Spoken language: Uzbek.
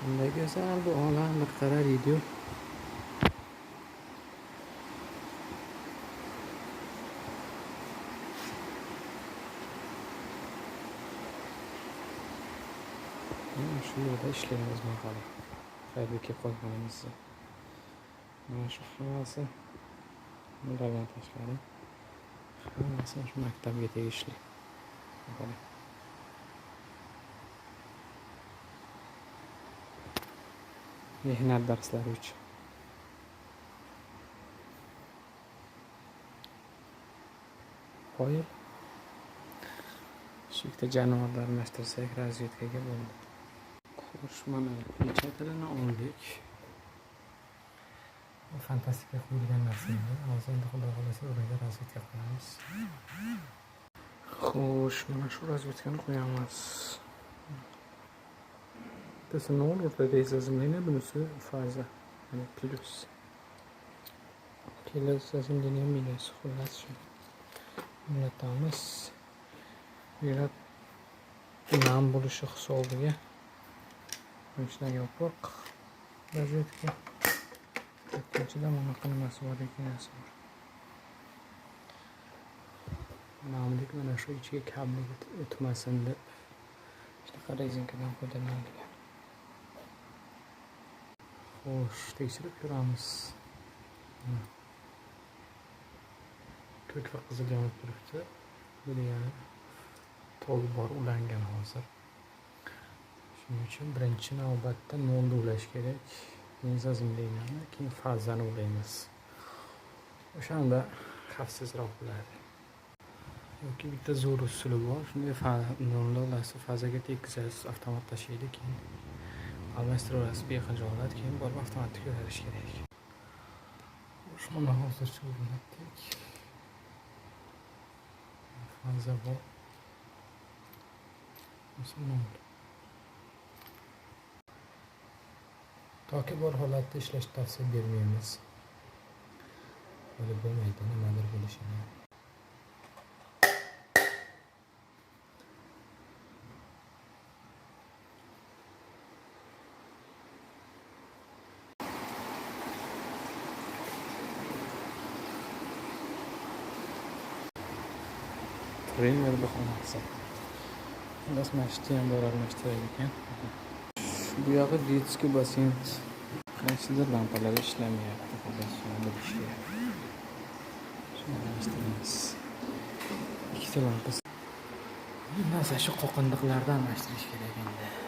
Bunday go'zal bu olam bir qarar edi. Shu yerda ishlaymiz mahali. Xayrli kelib qolganimizni. Mana shu hammasi bundan tashqari hammasi shu maktabga tegishli. Mehnat darslari uchun. Qo'yib shu yerda jonivorlar almashtirsak razvedkaga bo'ldi. Xo'sh, mana necha tilini oldik. Fantastika qo'yilgan narsa edi. Hozir endi xudo xolasa o'rniga razvedka qilamiz. Xo'sh, mana shu razvedkani qo'yamiz. Bittasi nol, o'rtada zazimlina, bunisi faza. Yani plus. Plus zazimlina minus. Xullas shu. Unutamiz. Yana nam bo'lishi hisobiga ishlar yopiq. Razvedka. Ikkinchidan mana qilmasi bor ekan. Namlik mana shu ichiga kabel o'tmasin deb shunaqa rezinkadan foydalanilgan. Xo'sh, tekshirib ko'ramiz. Ko'k va qizil yonib turibdi. Bu degani tol bor ulangan hozir. Shuning uchun birinchi navbatda nolni ulash kerak. Keyin zazimlaynani, keyin fazani ulaymiz. O'shanda xavfsizroq bo'ladi. Yoki bitta zo'r usuli bor. Shunday nolni olasiz, fazaga tekkizasiz, avtomat tashlaydi, keyin almashtirasiz bexijolat, keyin borib avtomatik ko'tarish kerak. Shuni hozircha o'rnatdik. Faza bor. Toki bor holatda ishlashni tavsiya bermaymiz. Bo'lib bo'lmaydi, nimadir bo'lishini. Trener bahonasi. Xullas mashti ham bor almashtirar ekan. Bu yog'i detskiy basseyn. Qaysidir lampalar ishlamayapti. Xullas shuni ishlayapti. Shuni almashtiramiz. Ikkita lampa. Mana shu qo'qindiqlardan almashtirish kerak endi.